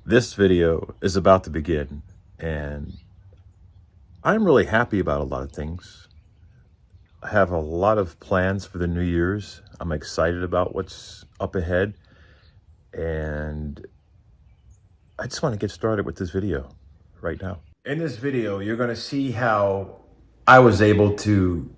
This video is about to begin, and I'm really happy about a lot of things. I have a lot of plans for the New Year's. I'm excited about what's up ahead, and I just want to get started with this video right now. In this video, you're going to see how I was able to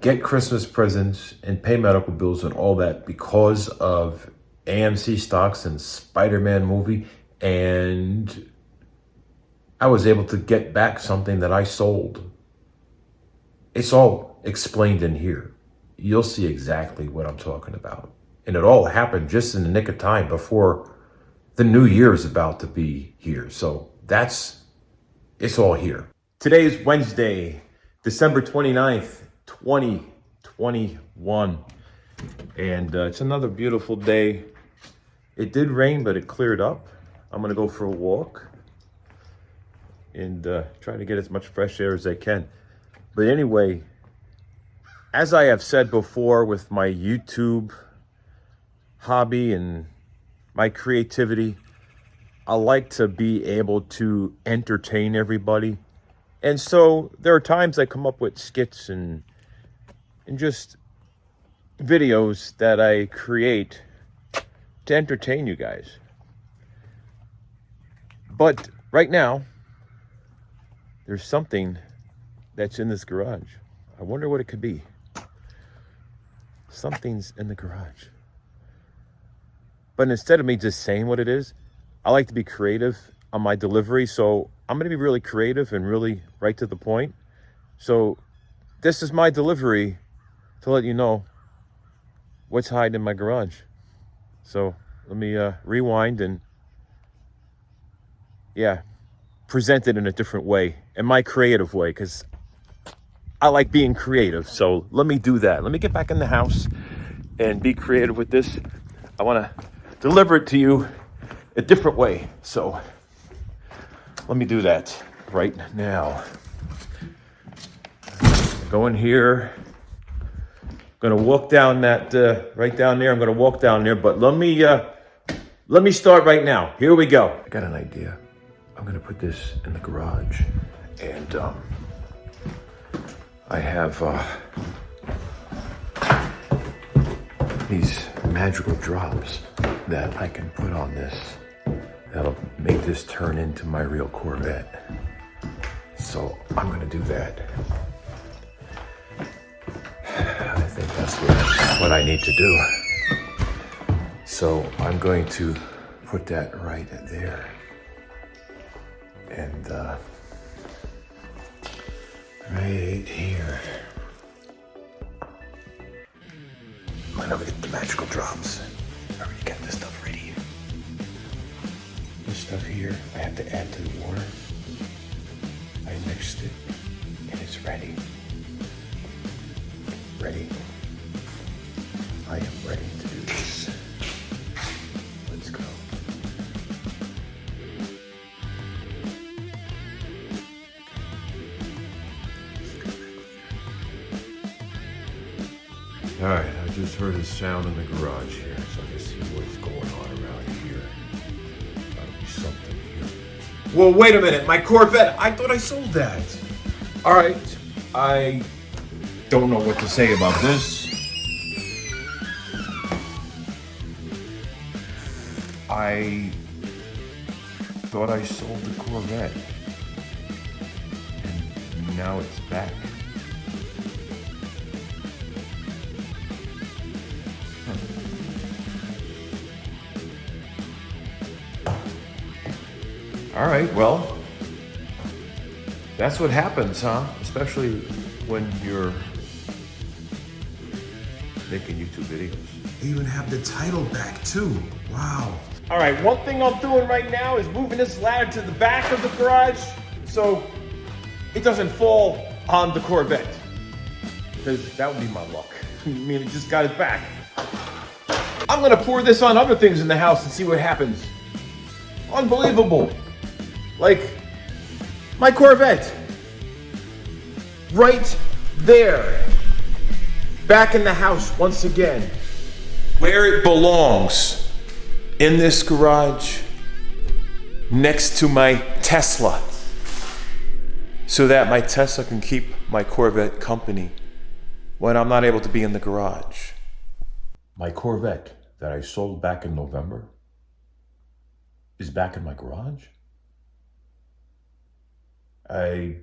get Christmas presents and pay medical bills and all that because of AMC stocks and Spider-Man movie, and I was able to get back something that I sold. It's all explained in here. You'll see exactly what I'm talking about. And it all happened just in the nick of time before the new year is about to be here. So it's all here. Today is Wednesday, December 29th, 2021. And it's another beautiful day. It did rain, but it cleared up. I'm gonna go for a walk and try to get as much fresh air as I can. But anyway, as I have said before with my YouTube hobby and my creativity, I like to be able to entertain everybody. And so there are times I come up with skits and just videos that I create to entertain you guys. But right now, there's something that's in this garage. I wonder what it could be. Something's in the garage. But instead of me just saying what it is, I like to be creative on my delivery. So I'm going to be really creative and really right to the point. So this is my delivery to let you know what's hiding in my garage. So let me rewind and present it in a different way, in my creative way, because I like being creative. So let me do that. Let me get back in the house and be creative with this. I want to deliver it to you a different way. So let me do that right now. Go in here. I'm gonna walk down that right down there. I'm gonna walk down there, but let me start right now. Here we go. I got an idea. I'm gonna put this in the garage, and I have these magical drops that I can put on this that'll make this turn into my real Corvette. So I'm gonna do that. I think that's what I need to do. So I'm going to put that right there. And right here. I'm gonna get the magical drops. I already got this stuff ready. This stuff here, I have to add to the water. I mixed it, and it's ready. Ready. I am ready to do this. Let's go. All right, I just heard a sound in the garage here, so I can see what's going on around here. Gotta be something here. Well, wait a minute, my Corvette. I thought I sold that. All right, I don't know what to say about this. I thought I sold the Corvette, and now it's back. All right, well, that's what happens, huh? Especially when you're making YouTube videos. They even have the title back too. Wow. All right, one thing I'm doing right now is moving this ladder to the back of the garage so it doesn't fall on the Corvette. Because that would be my luck. I mean, it just got it back. I'm gonna pour this on other things in the house and see what happens. Unbelievable. Like my Corvette. Right there. Back in the house once again. Where it belongs. In this garage. next to my Tesla so that my Tesla can keep my Corvette company when I'm not able to be in the garage. My Corvette that I sold back in November is back in my garage. I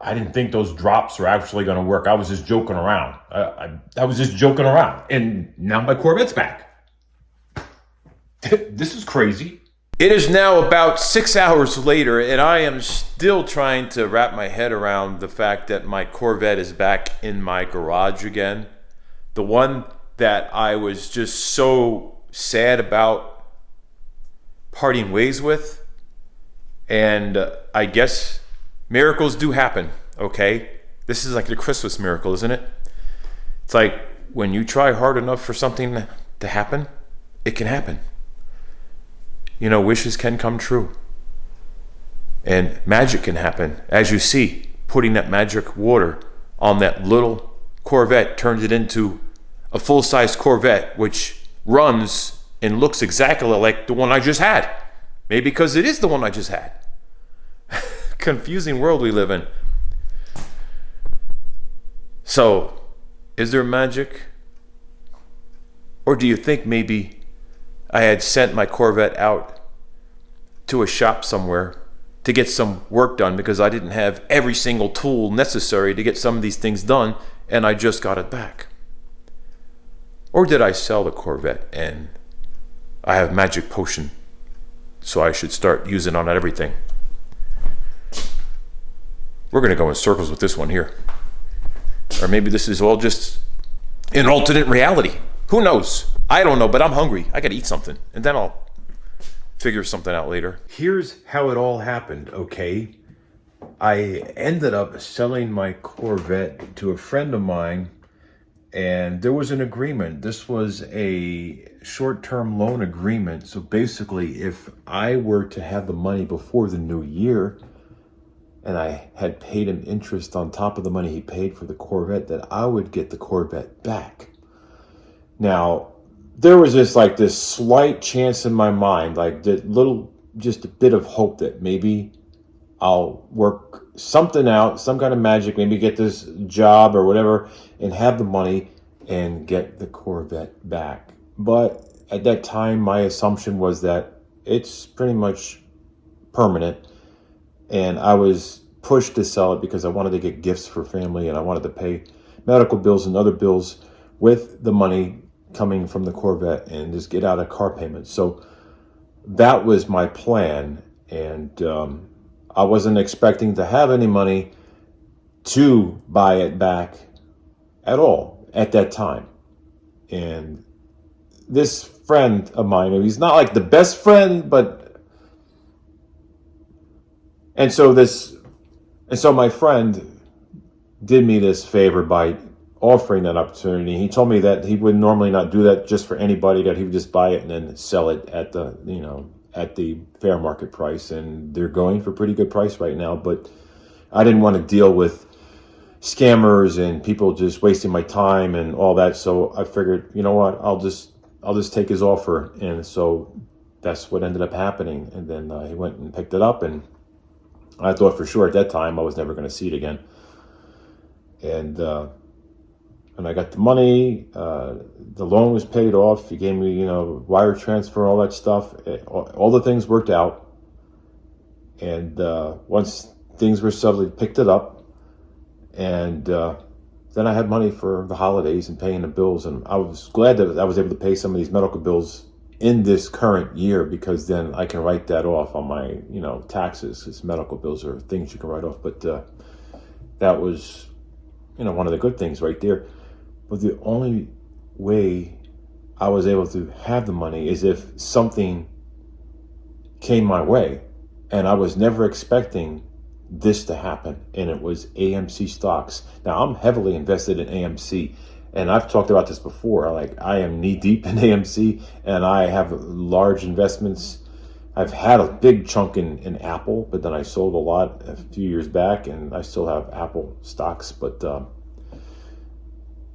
didn't think those drops were actually going to work. I was just joking around. I was just joking around. And now my Corvette's back. This is crazy. It is now about 6 hours later, and I am still trying to wrap my head around the fact that my Corvette is back in my garage again. The one that I was just so sad about parting ways with. And I guess miracles do happen, okay? This is like the Christmas miracle, isn't it? It's like when you try hard enough for something to happen, it can happen. You know, wishes can come true. And magic can happen. As you see, putting that magic water on that little Corvette turns it into a full-size Corvette, which runs and looks exactly like the one I just had. Maybe because it is the one I just had. Confusing world we live in. So, is there magic? Or do you think maybe I had sent my Corvette out to a shop somewhere to get some work done because I didn't have every single tool necessary to get some of these things done, and I just got it back? Or did I sell the Corvette and I have magic potion, so I should start using it on everything? We're going to go in circles with this one here. Or maybe this is all just an alternate reality. Who knows? I don't know, but I'm hungry. I got to eat something, and then I'll figure something out later. Here's how it all happened, okay? I ended up selling my Corvette to a friend of mine, and there was an agreement. This was a short-term loan agreement. So basically, if I were to have the money before the new year, and I had paid him interest on top of the money he paid for the Corvette, that I would get the Corvette back. Now, there was this slight chance in my mind, just a bit of hope that maybe I'll work something out, some kind of magic, maybe get this job or whatever, and have the money and get the Corvette back. But at that time, my assumption was that it's pretty much permanent. And I was pushed to sell it because I wanted to get gifts for family, and I wanted to pay medical bills and other bills with the money coming from the Corvette and just get out of car payments. So that was my plan. And I wasn't expecting to have any money to buy it back at all at that time. And this friend of mine, he's not like the best friend, but And so my friend did me this favor by offering that opportunity. He told me that he would normally not do that just for anybody, that he would just buy it and then sell it at the fair market price. And they're going for a pretty good price right now, but I didn't want to deal with scammers and people just wasting my time and all that. So I figured, you know what, I'll just take his offer. And so that's what ended up happening. And then he went and picked it up, and I thought for sure at that time I was never going to see it again. And I got the money. The loan was paid off. He gave me, wire transfer, all that stuff. All the things worked out. And once things were settled, he picked it up. And then I had money for the holidays and paying the bills. And I was glad that I was able to pay some of these medical bills in this current year, because then I can write that off on my, taxes. Because medical bills are things you can write off. But that was, one of the good things right there. But the only way I was able to have the money is if something came my way. And I was never expecting this to happen. And it was AMC stocks. Now, I'm heavily invested in AMC. And I've talked about this before. I am knee deep in AMC, and I have large investments. I've had a big chunk in Apple, but then I sold a lot a few years back, and I still have Apple stocks. But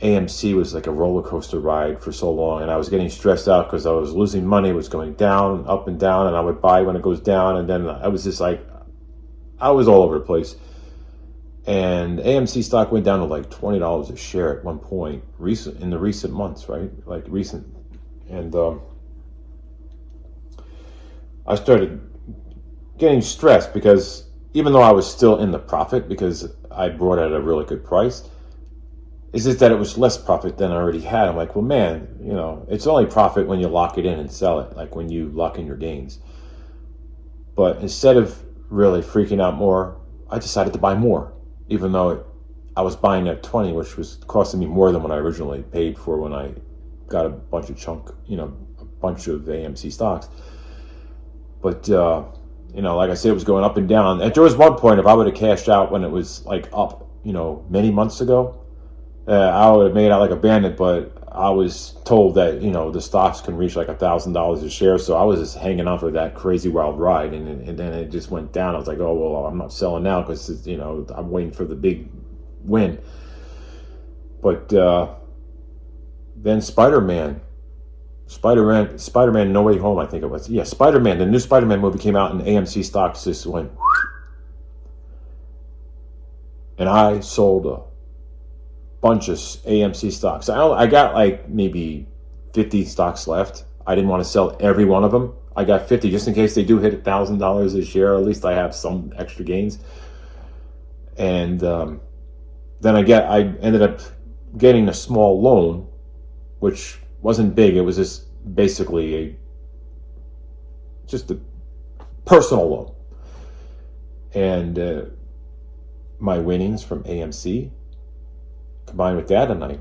AMC was like a roller coaster ride for so long, and I was getting stressed out because I was losing money. It was going down, up and down, and I would buy when it goes down, and then I was just like, I was all over the place. And AMC stock went down to like $20 a share at one point, in the recent months, right? Like recent, and I started getting stressed because even though I was still in the profit because I bought at a really good price, it's just that it was less profit than I already had. I'm like, well, man, it's only profit when you lock it in and sell it, like when you lock in your gains. But instead of really freaking out more, I decided to buy more, even though I was buying at 20, which was costing me more than what I originally paid for when I got a bunch of a bunch of AMC stocks. But, like I said, it was going up and down. And there was one point, if I would have cashed out when it was like up, many months ago, I would have made out like a bandit, but I was told that, the stocks can reach like $1,000 a share. So I was just hanging on for that crazy wild ride. And then it just went down. I was like, oh, well, I'm not selling now because, I'm waiting for the big win. But then Spider-Man No Way Home, I think it was. Yeah, Spider-Man, the new Spider-Man movie came out and AMC stocks just went. And I sold a bunch of AMC stocks. I got like maybe 50 stocks left. I didn't want to sell every one of them. I got 50 just in case they do hit $1,000 a share. At least I have some extra gains. And then I ended up getting a small loan, which wasn't big. It was just basically just a personal loan. And my winnings from AMC, combined with that, and I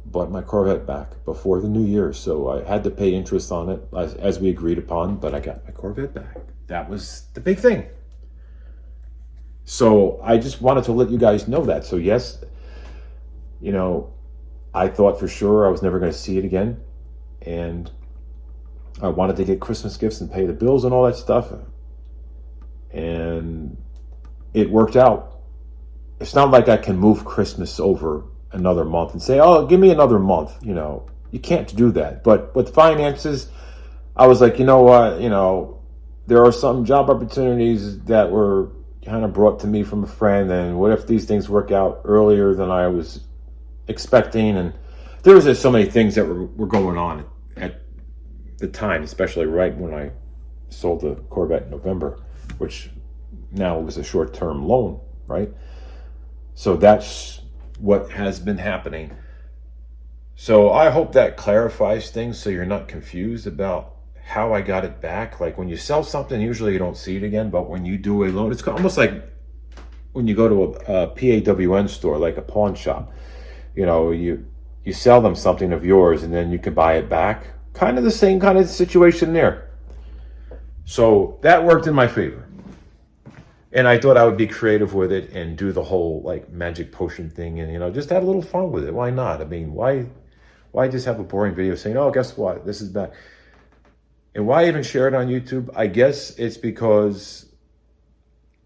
bought my Corvette back before the new year. So I had to pay interest on it as we agreed upon, but I got my Corvette back. That was the big thing. So I just wanted to let you guys know that. So yes, I thought for sure I was never going to see it again. And I wanted to get Christmas gifts and pay the bills and all that stuff. And it worked out. It's not like I can move Christmas over another month and say, oh, give me another month. You can't do that. But with finances, I was like, you know what? There are some job opportunities that were kind of brought to me from a friend. And what if these things work out earlier than I was expecting? And there was just so many things that were going on at the time, especially right when I sold the Corvette in November, which now was a short-term loan, right? So that's what has been happening. So I hope that clarifies things so you're not confused about how I got it back. Like when you sell something, usually you don't see it again, but when you do a loan, it's almost like when you go to a PAWN store, like a pawn shop. You sell them something of yours and then you can buy it back. Kind of the same kind of situation there. So that worked in my favor. And I thought I would be creative with it and do the whole like magic potion thing and, just have a little fun with it. Why not? I mean, why just have a boring video saying, oh, guess what? This is bad. And why even share it on YouTube? I guess it's because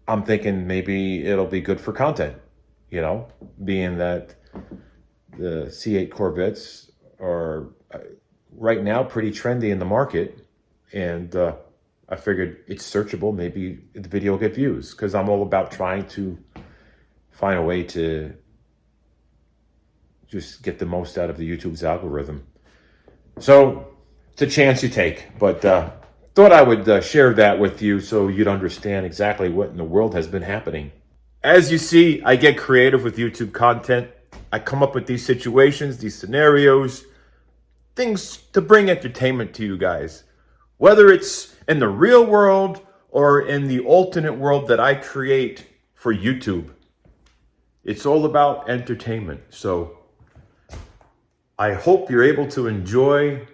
I'm thinking maybe it'll be good for content, being that the C8 Corvettes are right now pretty trendy in the market. And I figured it's searchable. Maybe the video will get views because I'm all about trying to find a way to just get the most out of the YouTube's algorithm. So it's a chance you take, but thought I would share that with you so you'd understand exactly what in the world has been happening. As you see, I get creative with YouTube content. I come up with these situations, these scenarios, things to bring entertainment to you guys. Whether it's in the real world or in the alternate world that I create for YouTube. It's all about entertainment. So I hope you're able to enjoy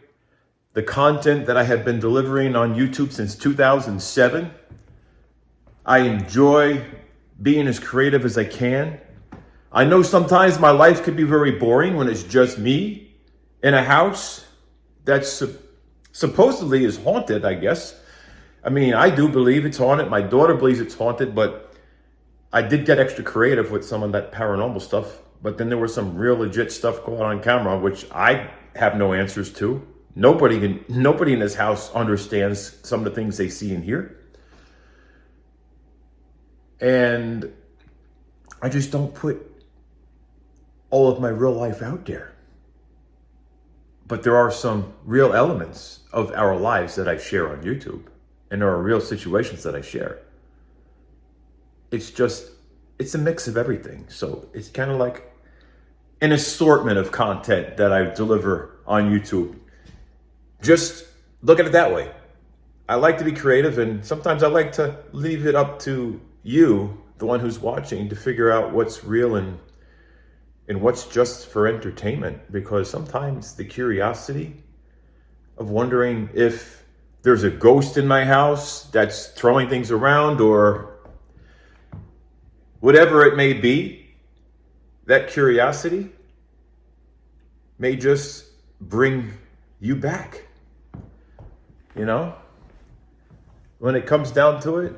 the content that I have been delivering on YouTube since 2007. I enjoy being as creative as I can. I know sometimes my life could be very boring when it's just me in a house that's supposedly is haunted, I guess. I mean, I do believe it's haunted. My daughter believes it's haunted, but I did get extra creative with some of that paranormal stuff But then there was some real legit stuff going on camera, which I have no answers to. Nobody in this house understands some of the things they see and hear. And I just don't put all of my real life out there. But there are some real elements of our lives that I share on YouTube. And there are real situations that I share. It's a mix of everything. So it's kind of like an assortment of content that I deliver on YouTube. Just look at it that way. I like to be creative, and sometimes I like to leave it up to you, the one who's watching, to figure out what's real and what's just for entertainment. Because sometimes the curiosity of wondering if there's a ghost in my house that's throwing things around or whatever it may be, that curiosity may just bring you back. You know? When it comes down to it,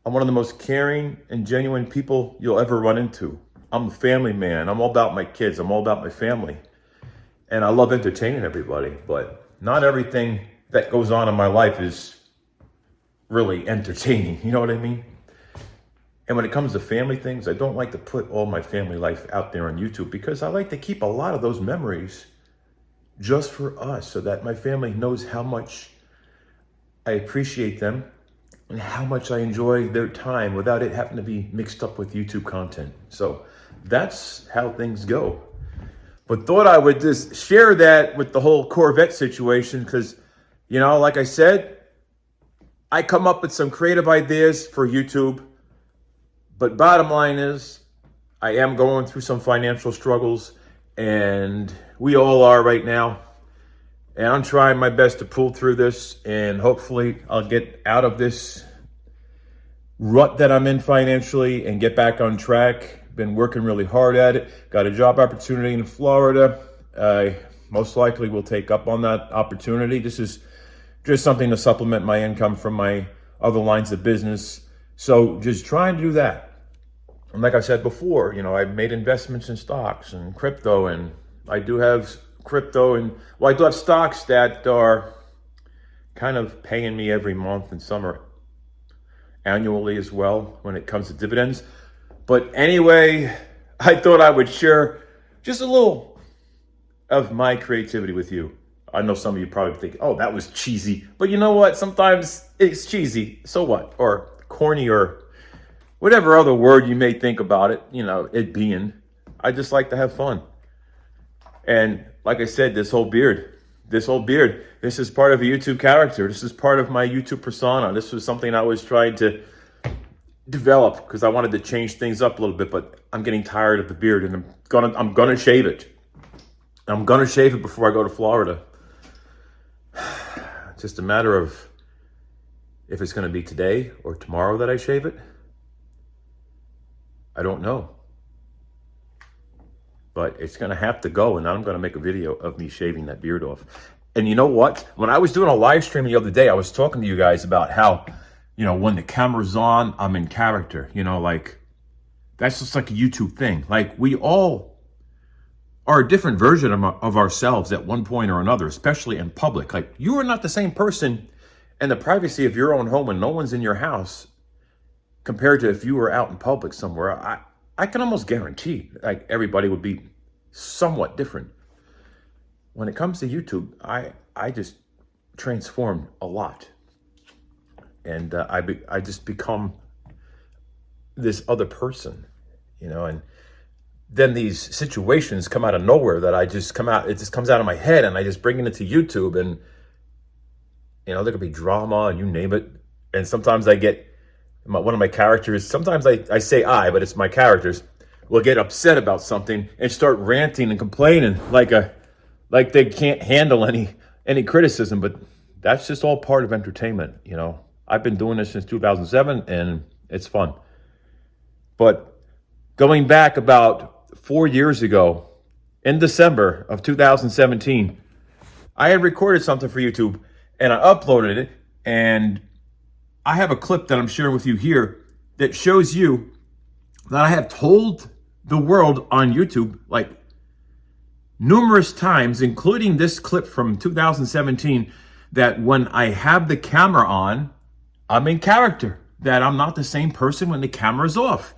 I'm one of the most caring and genuine people you'll ever run into. I'm a family man. I'm all about my kids. I'm all about my family. And I love entertaining everybody, but not everything that goes on in my life is really entertaining. You know what I mean? And when it comes to family things, I don't like to put all my family life out there on YouTube because I like to keep a lot of those memories just for us so that my family knows how much I appreciate them and how much I enjoy their time without it having to be mixed up with YouTube content. So that's how things go. But thought I would just share that with the whole Corvette situation because, you know, like I said, I come up with some creative ideas for YouTube. But bottom line is, I am going through some financial struggles, and we all are right now. And I'm trying my best to pull through this, and hopefully I'll get out of this rut that I'm in financially and get back on track. Been working really hard at it. Got a job opportunity in Florida. I most likely will take up on that opportunity. This is just something to supplement my income from my other lines of business. So just trying to do that. And like I said before, you know, I've made investments in stocks and crypto, and I do have crypto and, well, I do have stocks that are kind of paying me every month and some are annually as well when it comes to dividends. But anyway, I thought I would share just a little of my creativity with you. I know some of you probably think, oh, that was cheesy. But you know what? Sometimes it's cheesy. So what? Or corny or whatever other word you may think about it, you know, it being. I just like to have fun. And like I said, this whole beard, this is part of a YouTube character. This is part of my YouTube persona. This was something I was trying to develop because I wanted to change things up a little bit, but I'm getting tired of the beard and I'm gonna shave it. I'm gonna shave it before I go to Florida. It's just a matter of if it's gonna be today or tomorrow that I shave it. I don't know. But it's going to have to go, and I'm going to make a video of me shaving that beard off. And you know what? When I was doing a live stream the other day, I was talking to you guys about how, you know, when the camera's on, I'm in character. You know, like, that's just like a YouTube thing. Like, we all are a different version of ourselves at one point or another, especially in public. Like, you are not the same person in the privacy of your own home when no one's in your house compared to if you were out in public somewhere. I can almost guarantee like everybody would be somewhat different. When it comes to YouTube, I just transformed a lot. And I just become this other person, you know, and then these situations come out of nowhere that it just comes out of my head and I just bring it into YouTube, and, you know, there could be drama and you name it. And sometimes I get one of my characters, sometimes I say but it's my characters, will get upset about something and start ranting and complaining like they can't handle any criticism. But that's just all part of entertainment, you know. I've been doing this since 2007 and it's fun. But going back about 4 years ago, in December of 2017, I had recorded something for YouTube and I uploaded it, and I have a clip that I'm sharing with you here that shows you that I have told the world on YouTube like numerous times, including this clip from 2017, that when I have the camera on, I'm in character, that I'm not the same person when the camera's off.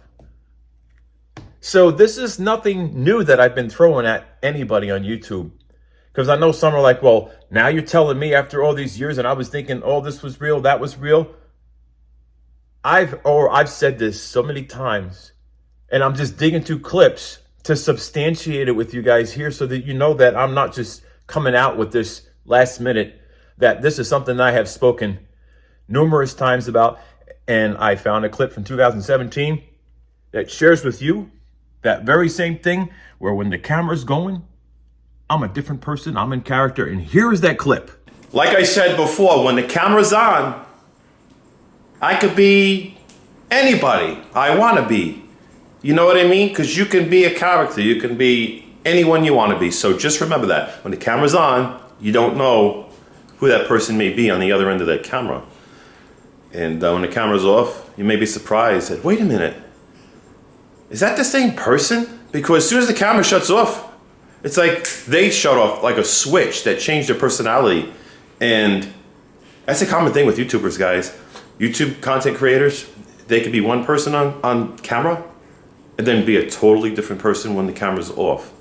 So this is nothing new that I've been throwing at anybody on YouTube. Because I know some are like, well, now you're telling me after all these years, and I was thinking, oh, this was real, that was real. I've said this so many times, and I'm just digging through clips to substantiate it with you guys here so that you know that I'm not just coming out with this last minute, that this is something I have spoken numerous times about. And I found a clip from 2017 that shares with you that very same thing, where when the camera's going, I'm a different person, I'm in character, and here is that clip. Like I said before, when the camera's on, I could be anybody I want to be. You know what I mean? Because you can be a character, you can be anyone you want to be. So just remember that. When the camera's on, you don't know who that person may be on the other end of that camera. And when the camera's off, you may be surprised that, wait a minute, is that the same person? Because as soon as the camera shuts off, it's like they shut off like a switch that changed their personality. And that's a common thing with YouTubers, guys. YouTube content creators, they could be one person on camera and then be a totally different person when the camera's off.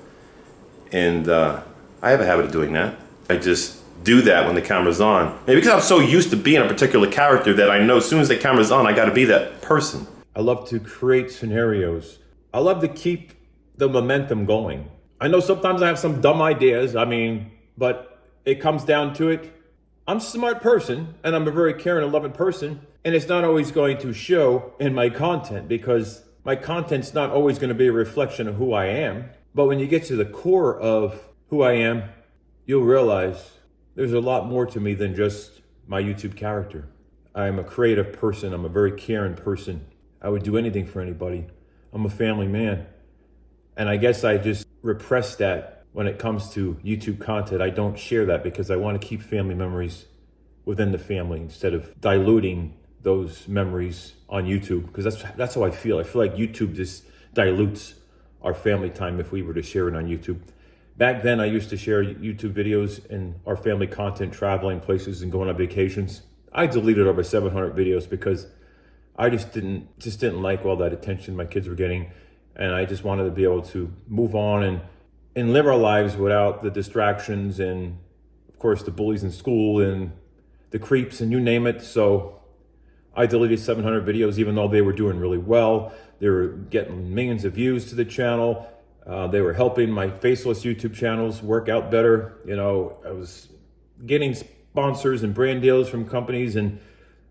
And I have a habit of doing that. I just do that when the camera's on. Maybe because I'm so used to being a particular character that I know as soon as the camera's on, I got to be that person. I love to create scenarios. I love to keep the momentum going. I know sometimes I have some dumb ideas, but it comes down to it. I'm a smart person, and I'm a very caring and loving person, and it's not always going to show in my content, because my content's not always going to be a reflection of who I am. But when you get to the core of who I am, you'll realize there's a lot more to me than just my YouTube character. I'm a creative person. I'm a very caring person. I would do anything for anybody. I'm a family man. And I guess I just repress that when it comes to YouTube content. I don't share that because I want to keep family memories within the family instead of diluting those memories on YouTube, because that's how I feel. I feel like YouTube just dilutes our family time if we were to share it on YouTube. Back then, I used to share YouTube videos and our family content, traveling places and going on vacations. I deleted over 700 videos because I just didn't like all that attention my kids were getting. And I just wanted to be able to move on and live our lives without the distractions and, of course, the bullies in school and the creeps and you name it. So I deleted 700 videos, even though they were doing really well. They were getting millions of views to the channel. They were helping my faceless YouTube channels work out better. You know, I was getting sponsors and brand deals from companies, and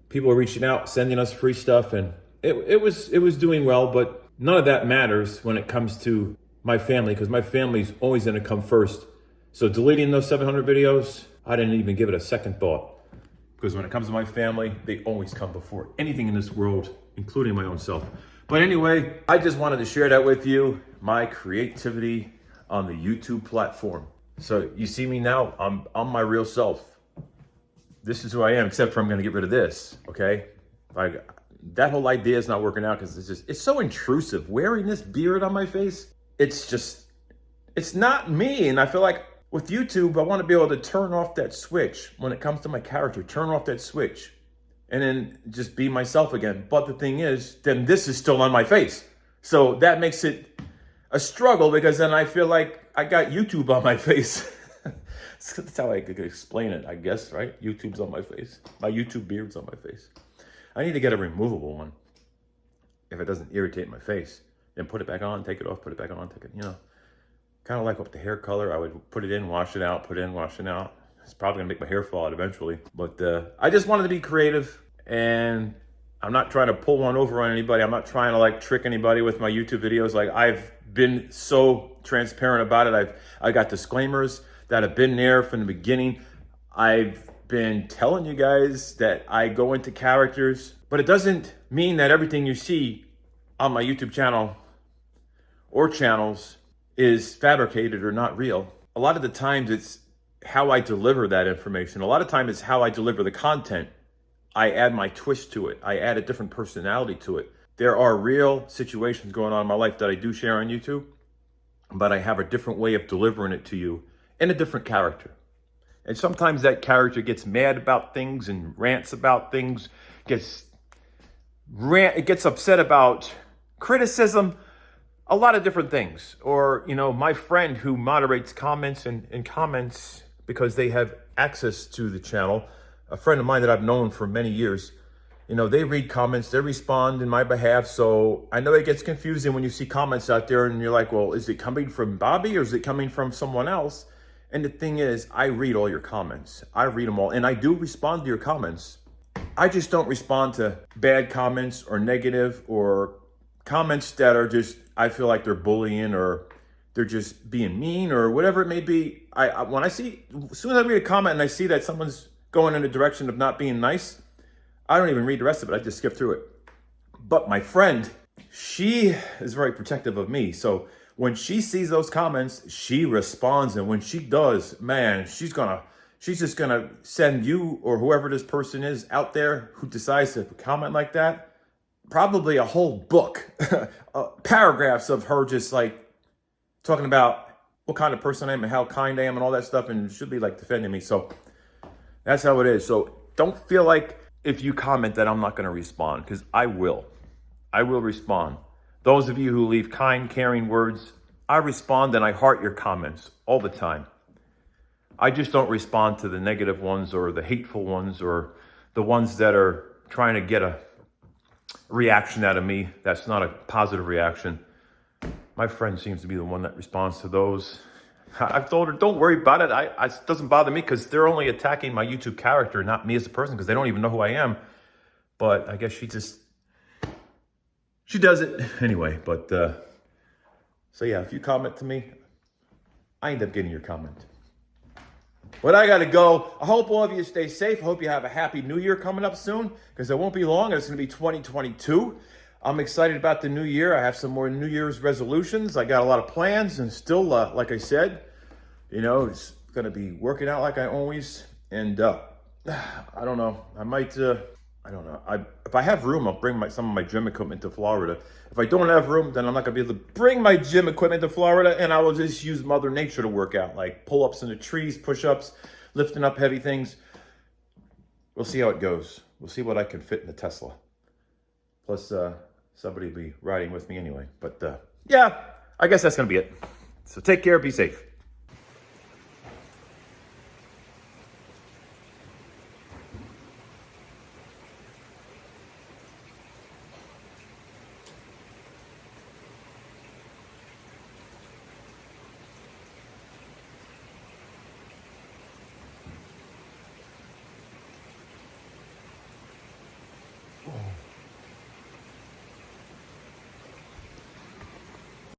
people were reaching out, sending us free stuff, and it was doing well. But none of that matters when it comes to my family, because my family's always going to come first. So deleting those 700 videos, I didn't even give it a second thought, because when it comes to my family, they always come before anything in this world, including my own self. But anyway, I just wanted to share that with you, my creativity on the YouTube platform. So you see me now, I'm my real self. This is who I am, except for I'm going to get rid of this, okay? Like, that whole idea is not working out because it's so intrusive. Wearing this beard on my face, it's not me. And I feel like with YouTube, I want to be able to turn off that switch when it comes to my character, turn off that switch and then just be myself again. But the thing is, then this is still on my face. So that makes it a struggle, because then I feel like I got YouTube on my face. That's how I could explain it, I guess, right? YouTube's on my face. My YouTube beard's on my face. I need to get a removable one if it doesn't irritate my face. Then put it back on, take it off, put it back on, take it, kind of like with the hair color. I would put it in, wash it out, put it in, wash it out. It's probably gonna make my hair fall out eventually. But I just wanted to be creative, and I'm not trying to pull one over on anybody. I'm not trying to like trick anybody with my YouTube videos. Like, I've been so transparent about it. I got disclaimers that have been there from the beginning. I've been telling you guys that I go into characters, but it doesn't mean that everything you see on my YouTube channel or channels is fabricated or not real. A lot of the times it's how I deliver that information. A lot of times it's how I deliver the content. I add my twist to it. I add a different personality to it. there are real situations going on in my life that I do share on YouTube, but I have a different way of delivering it to you in a different character. And sometimes that character gets mad about things and rants about things, gets upset about criticism, a lot of different things. Or, my friend who moderates comments and comments because they have access to the channel, a friend of mine that I've known for many years, they read comments, they respond in my behalf. So I know it gets confusing when you see comments out there and you're like, well, is it coming from Bobby or is it coming from someone else? And the thing is, I read all your comments. I read them all, and I do respond to your comments. I just don't respond to bad comments or negative or comments that are just, I feel like they're bullying or they're just being mean or whatever it may be. As soon as I read a comment and I see that someone's going in a direction of not being nice, I don't even read the rest of it. I just skip through it. But my friend, she is very protective of me. So when she sees those comments, she responds. And when she does, man, she's just gonna send you or whoever this person is out there who decides to comment like that, probably a whole book, paragraphs of her just like talking about what kind of person I am and how kind I am and all that stuff, and should be like defending me. So that's how it is. So don't feel like if you comment that I'm not going to respond, because I will. I will respond. Those of you who leave kind, caring words, I respond and I heart your comments all the time. I just don't respond to the negative ones or the hateful ones or the ones that are trying to get a reaction out of me. That's not a positive reaction. My friend seems to be the one that responds to those. I've told her, don't worry about it. It doesn't bother me because they're only attacking my YouTube character, not me as a person, because they don't even know who I am. But I guess she does it anyway. But so yeah, if you comment to me, I end up getting your comment. But I got to go. I hope all of you stay safe. I hope you have a happy new year coming up soon, because it won't be long. It's going to be 2022. I'm excited about the new year. I have some more New Year's resolutions. I got a lot of plans, and still, like I said, it's going to be working out like I always. And I don't know. I might, I don't know. If I have room, I'll bring some of my gym equipment to Florida. If I don't have room, then I'm not going to be able to bring my gym equipment to Florida, and I will just use Mother Nature to work out, like pull-ups in the trees, push-ups, lifting up heavy things. We'll see how it goes. We'll see what I can fit in the Tesla. Plus, somebody will be riding with me anyway. But yeah, I guess that's going to be it. So take care, be safe. Oh.